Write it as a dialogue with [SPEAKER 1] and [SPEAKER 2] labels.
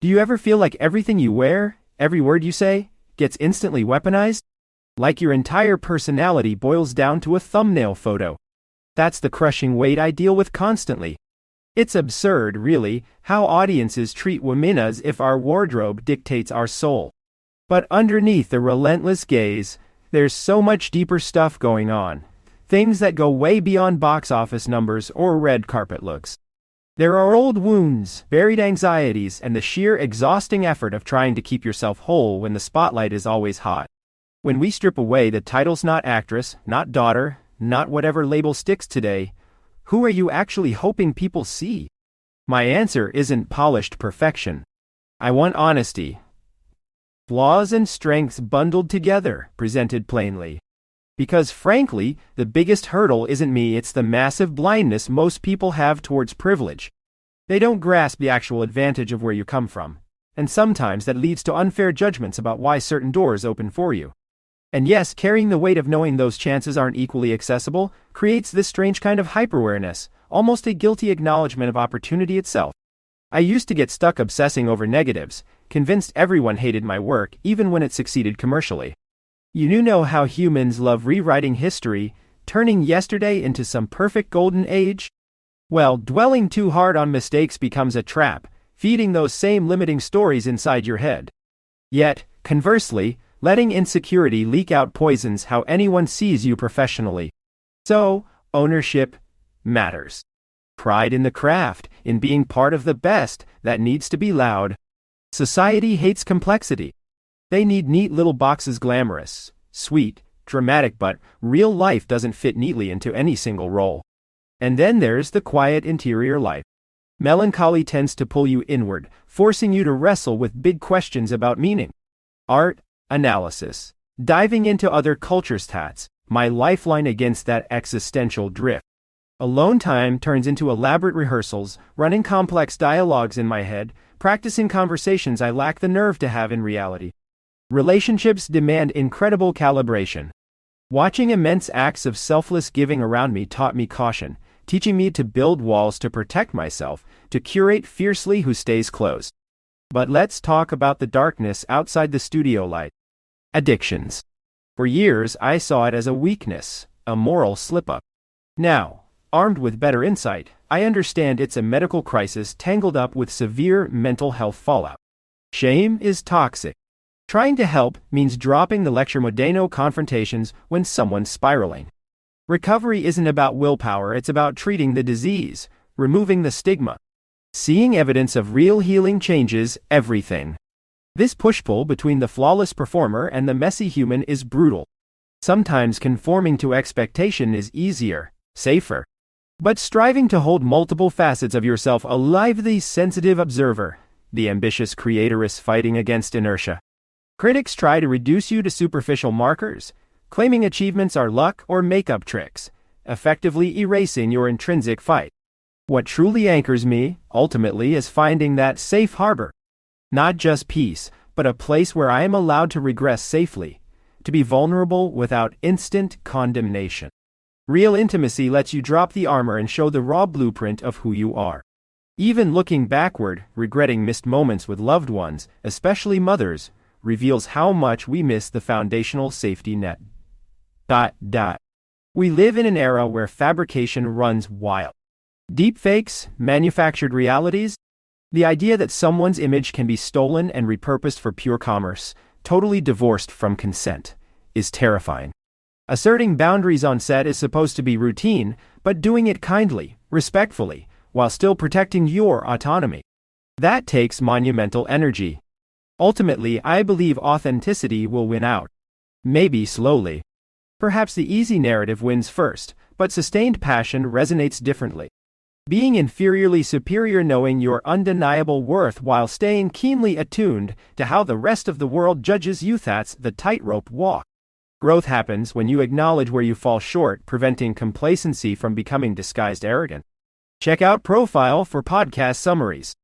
[SPEAKER 1] Do you ever feel like everything you wear, every word you say, gets instantly weaponized? Like your entire personality boils down to a thumbnail photo. That's the crushing weight I deal with constantly. It's absurd, really, how audiences treat women as if our wardrobe dictates our soul. But underneath the relentless gaze, there's so much deeper stuff going on. Things that go way beyond box office numbers or red carpet looks. There are old wounds, buried anxieties, and the sheer exhausting effort of trying to keep yourself whole when the spotlight is always hot. When we strip away the titles, not actress, not daughter, not whatever label sticks today, who are you actually hoping people see? My answer isn't polished perfection. I want honesty. Flaws and strengths bundled together, presented plainly. Because frankly, the biggest hurdle isn't me, it's the massive blindness most people have towards privilege. They don't grasp the actual advantage of where you come from, and sometimes that leads to unfair judgments about why certain doors open for you. And yes, carrying the weight of knowing those chances aren't equally accessible creates this strange kind of hyper-awareness, almost a guilty acknowledgement of opportunity itself. I used to get stuck obsessing over negatives, convinced everyone hated my work even when it succeeded commercially. You know how humans love rewriting history, turning yesterday into some perfect golden age? Well, dwelling too hard on mistakes becomes a trap, feeding those same limiting stories inside your head. Yet, conversely, letting insecurity leak out poisons how anyone sees you professionally. So, ownership matters. Pride in the craft, in being part of the best, that needs to be loud. Society hates complexity. They need neat little boxes, glamorous, sweet, dramatic, but real life doesn't fit neatly into any single role. And then there's the quiet interior life. Melancholy tends to pull you inward, forcing you to wrestle with big questions about meaning. Art, analysis, diving into other cultures' tats, my lifeline against that existential drift. Alone time turns into elaborate rehearsals, running complex dialogues in my head, practicing conversations I lack the nerve to have in reality. Relationships demand incredible calibration. Watching immense acts of selfless giving around me taught me caution, teaching me to build walls to protect myself, to curate fiercely who stays close. But let's talk about the darkness outside the studio light. Addictions. For years, I saw it as a weakness, a moral slip-up. Now, armed with better insight, I understand it's a medical crisis tangled up with severe mental health fallout. Shame is toxic. Trying to help means dropping the lecture modeno confrontations when someone's spiraling. Recovery isn't about willpower, it's about treating the disease, removing the stigma. Seeing evidence of real healing changes everything. This push-pull between the flawless performer and the messy human is brutal. Sometimes conforming to expectation is easier, safer. But striving to hold multiple facets of yourself alive, the sensitive observer, the ambitious creator, is fighting against inertia. Critics try to reduce you to superficial markers, claiming achievements are luck or makeup tricks, effectively erasing your intrinsic fight. What truly anchors me, ultimately, is finding that safe harbor. Not just peace, but a place where I am allowed to regress safely, to be vulnerable without instant condemnation. Real intimacy lets you drop the armor and show the raw blueprint of who you are. Even looking backward, regretting missed moments with loved ones, especially mothers, reveals how much we miss the foundational safety net. We live in an era where fabrication runs wild. Deepfakes, manufactured realities, the idea that someone's image can be stolen and repurposed for pure commerce, totally divorced from consent, is terrifying. Asserting boundaries on set is supposed to be routine, but doing it kindly, respectfully, while still protecting your autonomy. That takes monumental energy. Ultimately, I believe authenticity will win out. Maybe slowly. Perhaps the easy narrative wins first, but sustained passion resonates differently. Being inferiorly superior, knowing your undeniable worth while staying keenly attuned to how the rest of the world judges you, that's the tightrope walk. Growth happens when you acknowledge where you fall short, preventing complacency from becoming disguised arrogance. Check out Profile for podcast summaries.